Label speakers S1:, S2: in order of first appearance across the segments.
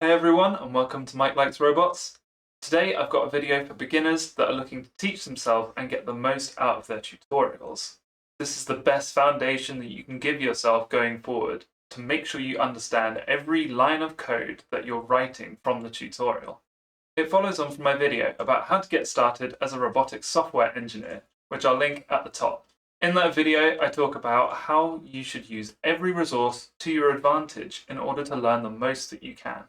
S1: Hey everyone, and welcome to Mike Likes Robots. Today I've got a video for beginners that are looking to teach themselves and get the most out of their tutorials. This is the best foundation that you can give yourself going forward to make sure you understand every line of code that you're writing from the tutorial. It follows on from my video about how to get started as a robotics software engineer, which I'll link at the top. In that video, I talk about how you should use every resource to your advantage in order to learn the most that you can.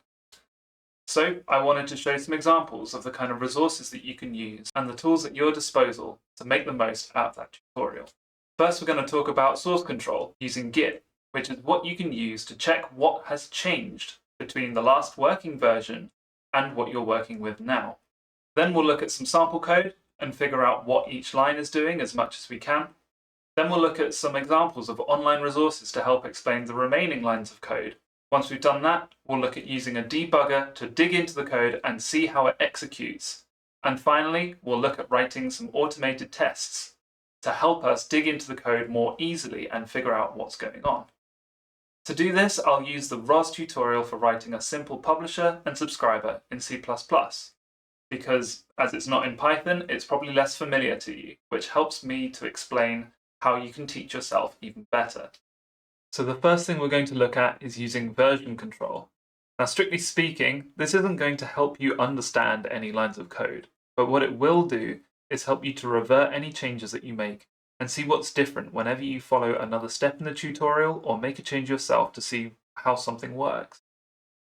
S1: So I wanted to show some examples of the kind of resources that you can use and the tools at your disposal to make the most out of that tutorial. First, we're going to talk about source control using Git, which is what you can use to check what has changed between the last working version and what you're working with now. Then we'll look at some sample code and figure out what each line is doing as much as we can. Then we'll look at some examples of online resources to help explain the remaining lines of code. Once we've done that, we'll look at using a debugger to dig into the code and see how it executes. And finally, we'll look at writing some automated tests to help us dig into the code more easily and figure out what's going on. To do this, I'll use the ROS tutorial for writing a simple publisher and subscriber in C++, because as it's not in Python, it's probably less familiar to you, which helps me to explain how you can teach yourself even better. So the first thing we're going to look at is using version control. Now, strictly speaking, this isn't going to help you understand any lines of code, but what it will do is help you to revert any changes that you make and see what's different whenever you follow another step in the tutorial or make a change yourself to see how something works.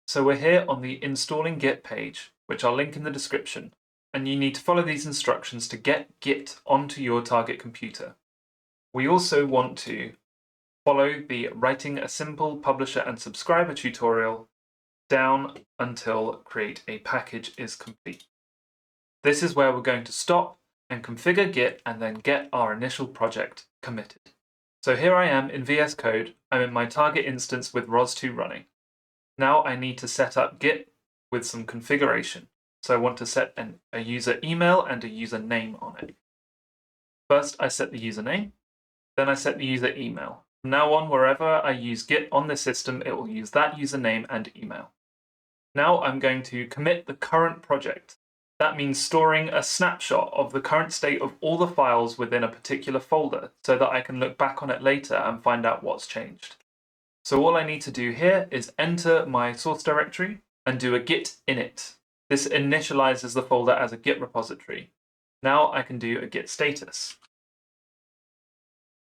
S1: So we're here on the Installing Git page, which I'll link in the description, and you need to follow these instructions to get Git onto your target computer. We also want to follow the writing a simple publisher and subscriber tutorial down until create a package is complete. This is where we're going to stop and configure Git and then get our initial project committed. So here I am in VS Code. I'm in my target instance with ROS2 running. Now I need to set up Git with some configuration. So I want to set a user email and a user name on it. First, I set the username. Then I set the user email. From now on, wherever I use Git on this system, it will use that username and email. Now I'm going to commit the current project. That means storing a snapshot of the current state of all the files within a particular folder so that I can look back on it later and find out what's changed. So all I need to do here is enter my source directory and do a git init. This initializes the folder as a Git repository. Now I can do a git status,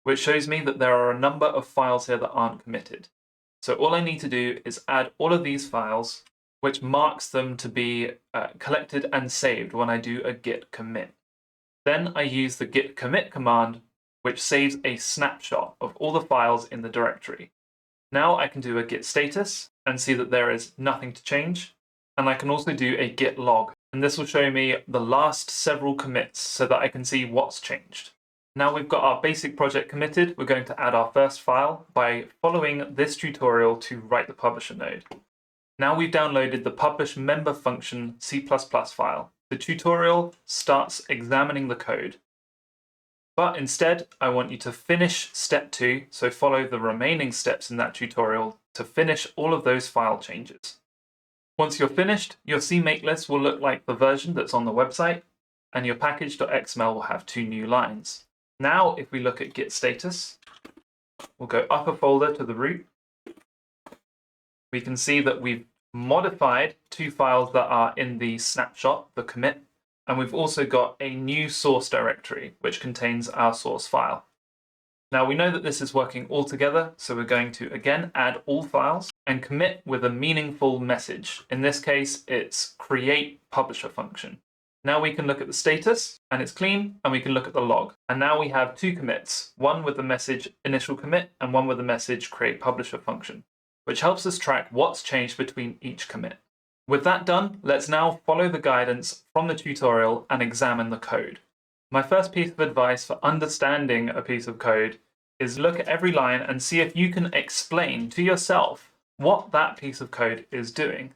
S1: which shows me that there are a number of files here that aren't committed. So all I need to do is add all of these files, which marks them to be collected and saved when I do a git commit. Then I use the git commit command, which saves a snapshot of all the files in the directory. Now I can do a git status and see that there is nothing to change. And I can also do a git log, and this will show me the last several commits so that I can see what's changed. Now we've got our basic project committed, we're going to add our first file by following this tutorial to write the publisher node. Now we've downloaded the publish member function C++ file. The tutorial starts examining the code. But instead, I want you to finish step 2, so follow the remaining steps in that tutorial to finish all of those file changes. Once you're finished, your CMake list will look like the version that's on the website, and your package.xml will have 2 new lines. Now, if we look at git status, we'll go up a folder to the root. We can see that we've modified 2 files that are in the snapshot, the commit, and we've also got a new source directory, which contains our source file. Now we know that this is working all together, so we're going to again add all files and commit with a meaningful message. In this case, it's create publisher function. Now we can look at the status, and it's clean, and we can look at the log. And now we have 2 commits, one with the message initial commit and one with the message create publisher function, which helps us track what's changed between each commit. With that done, let's now follow the guidance from the tutorial and examine the code. My first piece of advice for understanding a piece of code is look at every line and see if you can explain to yourself what that piece of code is doing.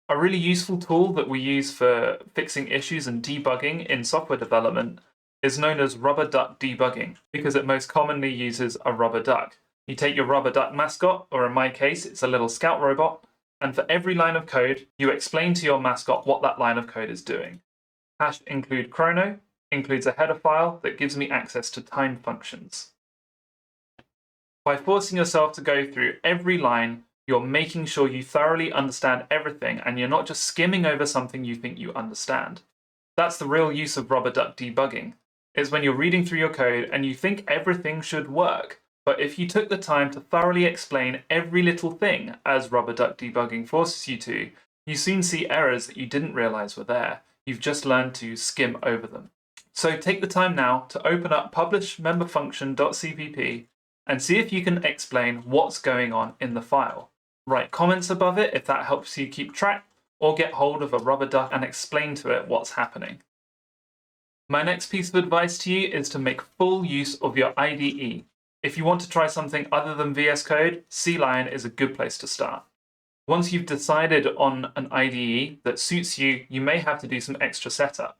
S1: A really useful tool that we use for fixing issues and debugging in software development is known as rubber duck debugging, because it most commonly uses a rubber duck. You take your rubber duck mascot, or in my case, it's a little scout robot, And for every line of code, you explain to your mascot what that line of code is doing. Hash include chrono includes a header file that gives me access to time functions. By forcing yourself to go through every line, you're making sure you thoroughly understand everything and you're not just skimming over something you think you understand. That's the real use of rubber duck debugging. It's when you're reading through your code and you think everything should work, but if you took the time to thoroughly explain every little thing, as rubber duck debugging forces you to, you soon see errors that you didn't realize were there. You've just learned to skim over them. So take the time now to open up publish_memberfunction.cpp and see if you can explain what's going on in the file. Write comments above it if that helps you keep track, or get hold of a rubber duck and explain to it what's happening. My next piece of advice to you is to make full use of your IDE. If you want to try something other than VS Code, CLion is a good place to start. Once you've decided on an IDE that suits you, you may have to do some extra setup.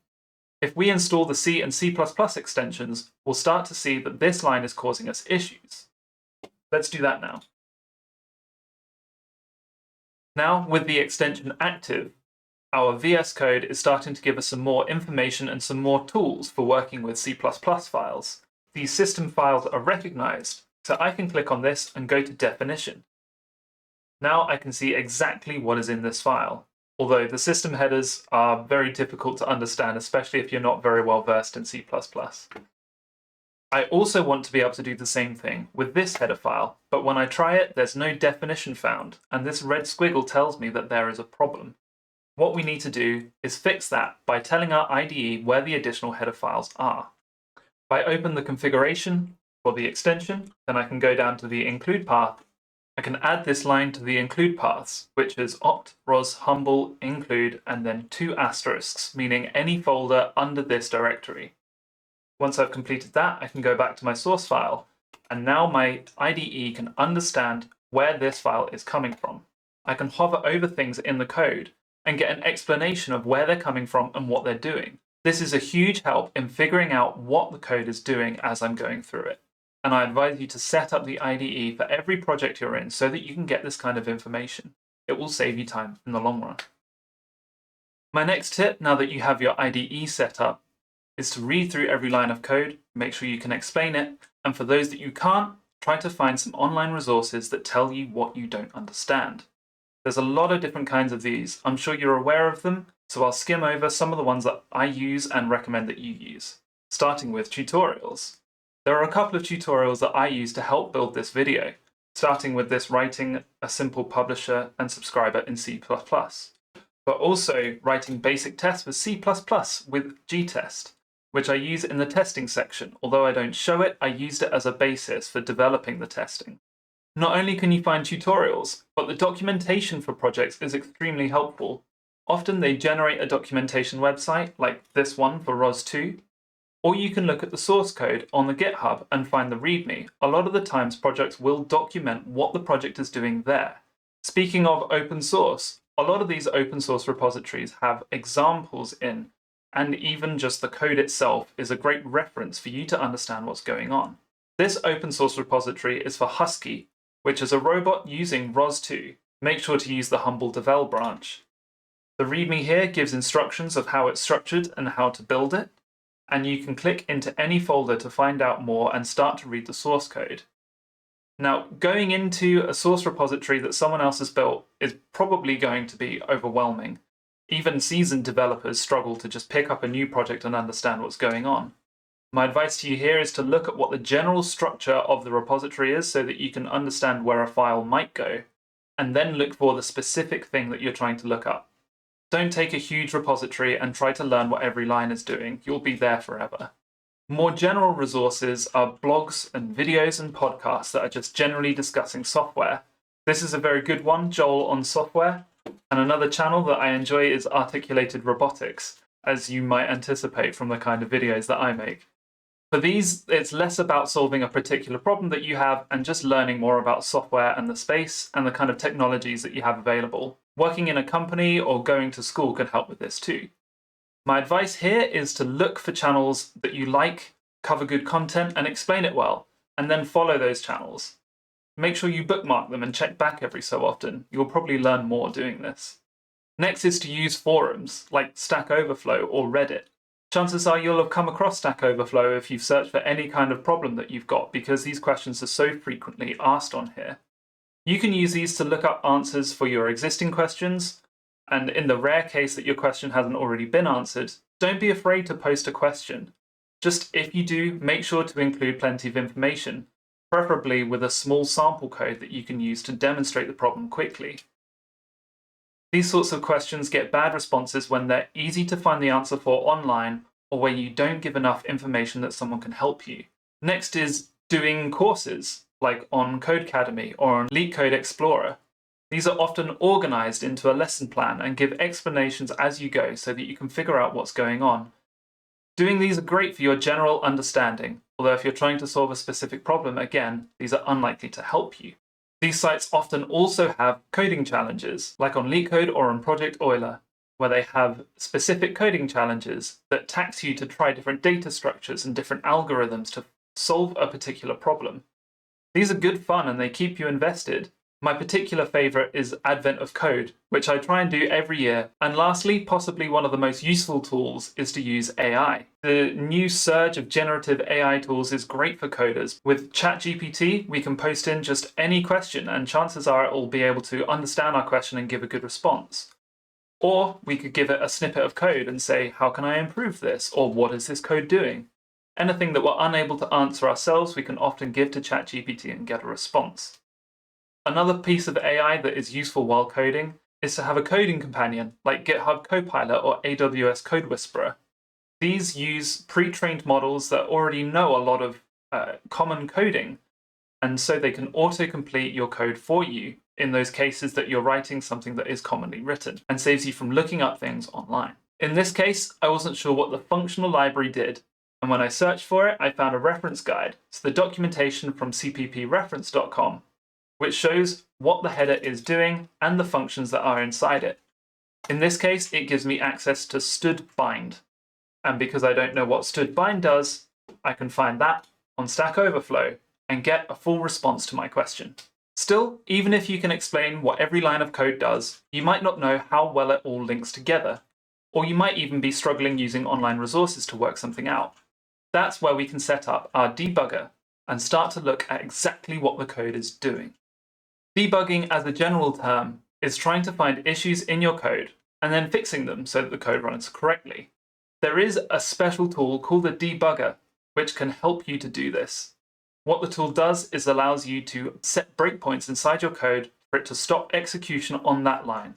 S1: If we install the C and C++ extensions, we'll start to see that this line is causing us issues. Let's do that now. Now, with the extension active, our VS Code is starting to give us some more information and some more tools for working with C++ files. These system files are recognized, so I can click on this and go to definition. Now I can see exactly what is in this file, although the system headers are very difficult to understand, especially if you're not very well versed in C++. I also want to be able to do the same thing with this header file, but when I try it, there's no definition found, and this red squiggle tells me that there is a problem. What we need to do is fix that by telling our IDE where the additional header files are. If I open the configuration for the extension, then I can go down to the include path. I can add this line to the include paths, which is opt, ros, humble, include, and then 2 asterisks, meaning any folder under this directory. Once I've completed that, I can go back to my source file, and now my IDE can understand where this file is coming from. I can hover over things in the code and get an explanation of where they're coming from and what they're doing. This is a huge help in figuring out what the code is doing as I'm going through it. And I advise you to set up the IDE for every project you're in so that you can get this kind of information. It will save you time in the long run. My next tip, now that you have your IDE set up, is to read through every line of code, make sure you can explain it, and for those that you can't, try to find some online resources that tell you what you don't understand. There's a lot of different kinds of these. I'm sure you're aware of them, so I'll skim over some of the ones that I use and recommend that you use, starting with tutorials. There are a couple of tutorials that I use to help build this video, starting with this writing a simple publisher and subscriber in C++, but also writing basic tests with C++ with gtest, which I use in the testing section. Although I don't show it, I used it as a basis for developing the testing. Not only can you find tutorials, but the documentation for projects is extremely helpful. Often they generate a documentation website, like this one for ROS2, or you can look at the source code on the GitHub and find the README. A lot of the times projects will document what the project is doing there. Speaking of open source, a lot of these open source repositories have examples in, and even just the code itself is a great reference for you to understand what's going on. This open source repository is for Husky, which is a robot using ROS2. Make sure to use the humble devel branch. The README here gives instructions of how it's structured and how to build it, and you can click into any folder to find out more and start to read the source code. Now, going into a source repository that someone else has built is probably going to be overwhelming. Even seasoned developers struggle to just pick up a new project and understand what's going on. My advice to you here is to look at what the general structure of the repository is so that you can understand where a file might go, and then look for the specific thing that you're trying to look up. Don't take a huge repository and try to learn what every line is doing. You'll be there forever. More general resources are blogs and videos and podcasts that are just generally discussing software. This is a very good one, Joel on Software. And another channel that I enjoy is Articulated Robotics, as you might anticipate from the kind of videos that I make. For these, it's less about solving a particular problem that you have and just learning more about software and the space and the kind of technologies that you have available. Working in a company or going to school can help with this too. My advice here is to look for channels that you like, cover good content, and explain it well, and then follow those channels. Make sure you bookmark them and check back every so often. You'll probably learn more doing this. Next is to use forums like Stack Overflow or Reddit. Chances are you'll have come across Stack Overflow if you've searched for any kind of problem that you've got, because these questions are so frequently asked on here. You can use these to look up answers for your existing questions, and in the rare case that your question hasn't already been answered, don't be afraid to post a question. Just if you do, make sure to include plenty of information, preferably with a small sample code that you can use to demonstrate the problem quickly. These sorts of questions get bad responses when they're easy to find the answer for online, or where you don't give enough information that someone can help you. Next is doing courses, like on Codecademy or on LeetCode Explorer. These are often organized into a lesson plan and give explanations as you go so that you can figure out what's going on. Doing these are great for your general understanding, although if you're trying to solve a specific problem, again, these are unlikely to help you. These sites often also have coding challenges, like on LeetCode or on Project Euler, where they have specific coding challenges that tax you to try different data structures and different algorithms to solve a particular problem. These are good fun and they keep you invested. My particular favorite is Advent of Code, which I try and do every year. And lastly, possibly one of the most useful tools is to use AI. The new surge of generative AI tools is great for coders. With ChatGPT, we can post in just any question and chances are it will be able to understand our question and give a good response. Or we could give it a snippet of code and say, how can I improve this? Or what is this code doing? Anything that we're unable to answer ourselves, we can often give to ChatGPT and get a response. Another piece of AI that is useful while coding is to have a coding companion like GitHub Copilot or AWS Code Whisperer. These use pre-trained models that already know a lot of common coding, and so they can auto-complete your code for you in those cases that you're writing something that is commonly written, and saves you from looking up things online. In this case, I wasn't sure what the functional library did, and when I searched for it, I found a reference guide to the documentation from cppreference.com, which shows what the header is doing and the functions that are inside it. In this case, it gives me access to std_bind. And because I don't know what std_bind does, I can find that on Stack Overflow and get a full response to my question. Still, even if you can explain what every line of code does, you might not know how well it all links together, or you might even be struggling using online resources to work something out. That's where we can set up our debugger and start to look at exactly what the code is doing. Debugging, as a general term, is trying to find issues in your code and then fixing them so that the code runs correctly. There is a special tool called the Debugger, which can help you to do this. What the tool does is allows you to set breakpoints inside your code for it to stop execution on that line.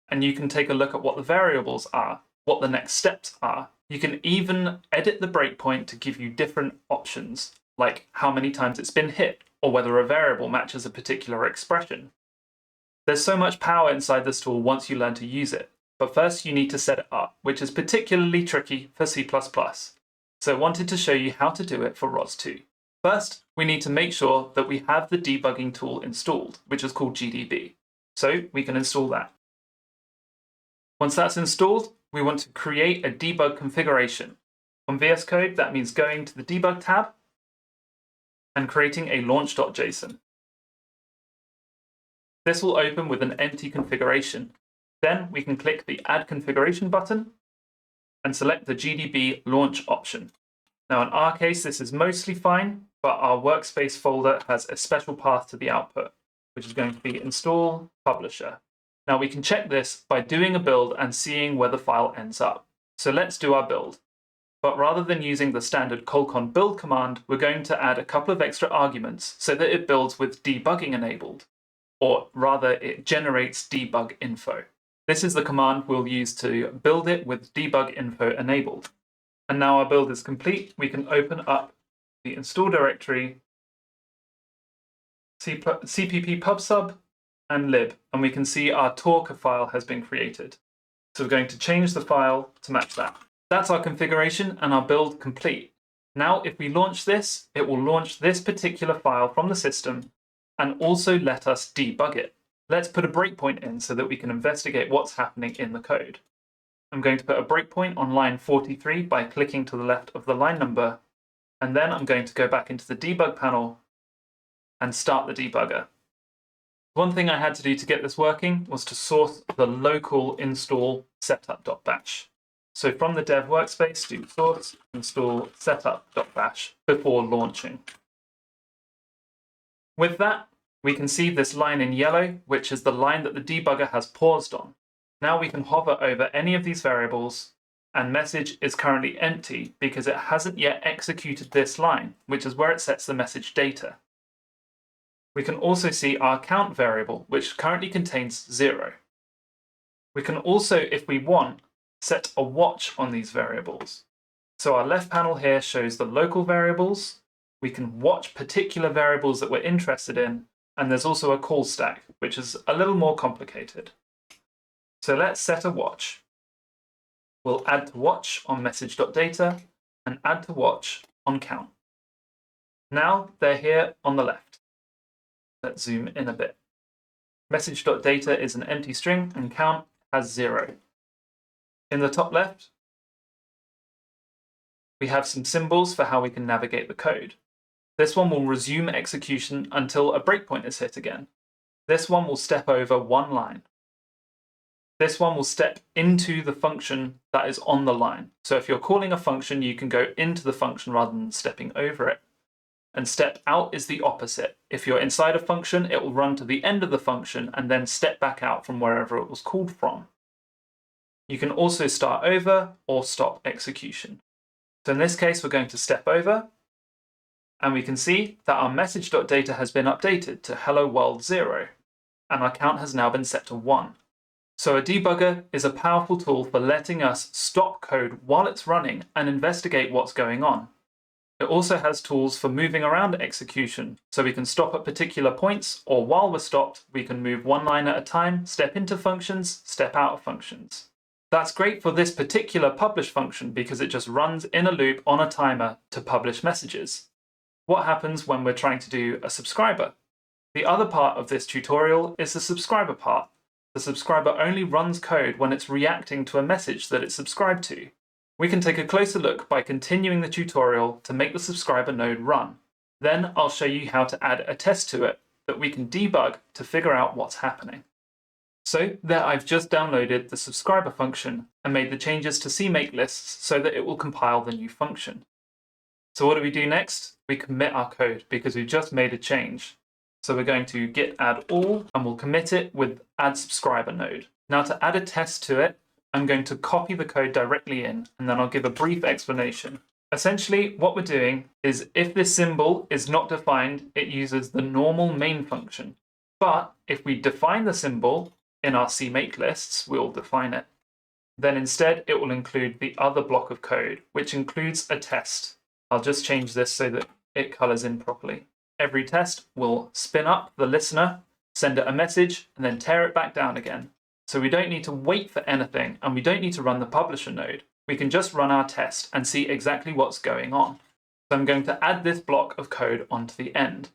S1: And you can take a look at what the variables are, what the next steps are. You can even edit the breakpoint to give you different options, like how many times it's been hit, or whether a variable matches a particular expression. There's so much power inside this tool once you learn to use it, but first you need to set it up, which is particularly tricky for C++. So I wanted to show you how to do it for ROS2. First, we need to make sure that we have the debugging tool installed, which is called GDB. So we can install that. Once that's installed, we want to create a debug configuration. On VS Code, that means going to the Debug tab and creating a launch.json. This will open with an empty configuration. Then we can click the Add Configuration button and select the GDB launch option. Now in our case, this is mostly fine, but our workspace folder has a special path to the output, which is going to be install publisher. Now we can check this by doing a build and seeing where the file ends up. So let's do our build. But rather than using the standard colcon build command, we're going to add a couple of extra arguments so that it builds with debugging enabled, or rather it generates debug info. This is the command we'll use to build it with debug info enabled. And now our build is complete, we can open up the install directory, cpp pubsub, and lib, and we can see our Talker file has been created. So we're going to change the file to match that. That's our configuration and our build complete. Now, if we launch this, it will launch this particular file from the system and also let us debug it. Let's put a breakpoint in so that we can investigate what's happening in the code. I'm going to put a breakpoint on line 43 by clicking to the left of the line number, and then I'm going to go back into the debug panel and start the debugger. One thing I had to do to get this working was to source the local install setup.bash. So from the dev workspace, do source install setup.bash before launching. With that, we can see this line in yellow, which is the line that the debugger has paused on. Now we can hover over any of these variables, and message is currently empty because it hasn't yet executed this line, which is where it sets the message data. We can also see our count variable, which currently contains 0. We can also, if we want, set a watch on these variables. So our left panel here shows the local variables. We can watch particular variables that we're interested in, and there's also a call stack, which is a little more complicated. So let's set a watch. We'll add to watch on message.data and add to watch on count. Now they're here on the left. Let's zoom in a bit. Message.data is an empty string and count has 0. In the top left, we have some symbols for how we can navigate the code. This one will resume execution until a breakpoint is hit again. This one will step over one line. This one will step into the function that is on the line. So if you're calling a function, you can go into the function rather than stepping over it. And step out is the opposite. If you're inside a function, it will run to the end of the function and then step back out from wherever it was called from. You can also start over or stop execution. So in this case, we're going to step over, and we can see that our message.data has been updated to hello world 0, and our count has now been set to 1. So a debugger is a powerful tool for letting us stop code while it's running and investigate what's going on. It also has tools for moving around execution, so we can stop at particular points, or while we're stopped, we can move one line at a time, step into functions, step out of functions. That's great for this particular publish function because it just runs in a loop on a timer to publish messages. What happens when we're trying to do a subscriber? The other part of this tutorial is the subscriber part. The subscriber only runs code when it's reacting to a message that it's subscribed to. We can take a closer look by continuing the tutorial to make the subscriber node run. Then I'll show you how to add a test to it that we can debug to figure out what's happening. So there I've just downloaded the subscriber function and made the changes to CMake lists so that it will compile the new function. So what do we do next? We commit our code because we've just made a change. So we're going to git add all and we'll commit it with add subscriber node. Now to add a test to it, I'm going to copy the code directly in and then I'll give a brief explanation. Essentially, what we're doing is if this symbol is not defined, it uses the normal main function. But if we define the symbol in our CMake lists, we'll define it. Then instead, it will include the other block of code, which includes a test. I'll just change this so that it colors in properly. Every test will spin up the listener, send it a message, and then tear it back down again. So we don't need to wait for anything, and we don't need to run the publisher node. We can just run our test and see exactly what's going on. So I'm going to add this block of code onto the end.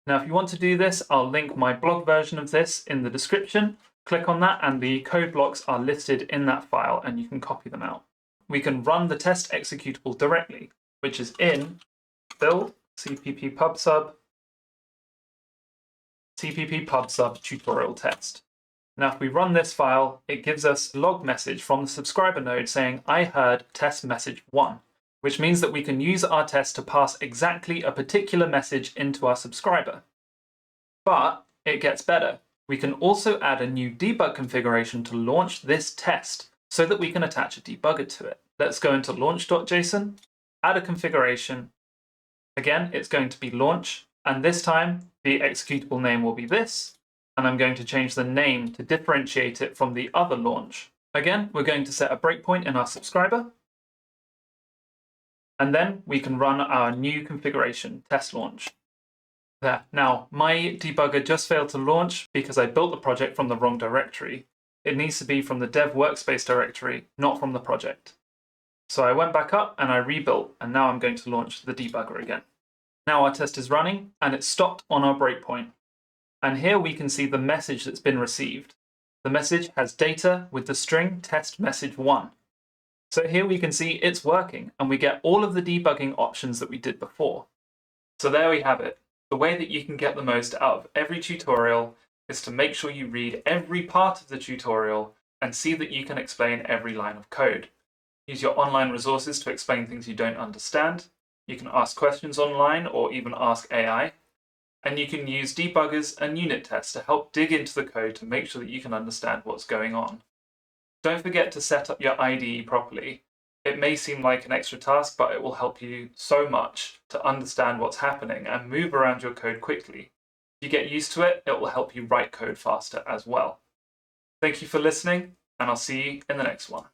S1: Now, if you want to do this, I'll link my blog version of this in the description. Click on that and the code blocks are listed in that file and you can copy them out. We can run the test executable directly, which is in build cpp pubsub tutorial test. Now, if we run this file, it gives us a log message from the subscriber node saying, I heard test message 1, which means that we can use our test to pass exactly a particular message into our subscriber. But it gets better. We can also add a new debug configuration to launch this test so that we can attach a debugger to it. Let's go into launch.json, add a configuration. Again, it's going to be launch, and this time the executable name will be this, and I'm going to change the name to differentiate it from the other launch. Again, we're going to set a breakpoint in our subscriber, and then we can run our new configuration, test launch. There. Now, my debugger just failed to launch because I built the project from the wrong directory. It needs to be from the dev workspace directory, not from the project. So I went back up and I rebuilt, and now I'm going to launch the debugger again. Now our test is running and it's stopped on our breakpoint. And here we can see the message that's been received. The message has data with the string test message 1. So here we can see it's working and we get all of the debugging options that we did before. So there we have it. The way that you can get the most out of every tutorial is to make sure you read every part of the tutorial and see that you can explain every line of code. Use your online resources to explain things you don't understand. You can ask questions online or even ask AI. And you can use debuggers and unit tests to help dig into the code to make sure that you can understand what's going on. Don't forget to set up your IDE properly. It may seem like an extra task, but it will help you so much to understand what's happening and move around your code quickly. If you get used to it, it will help you write code faster as well. Thank you for listening, and I'll see you in the next one.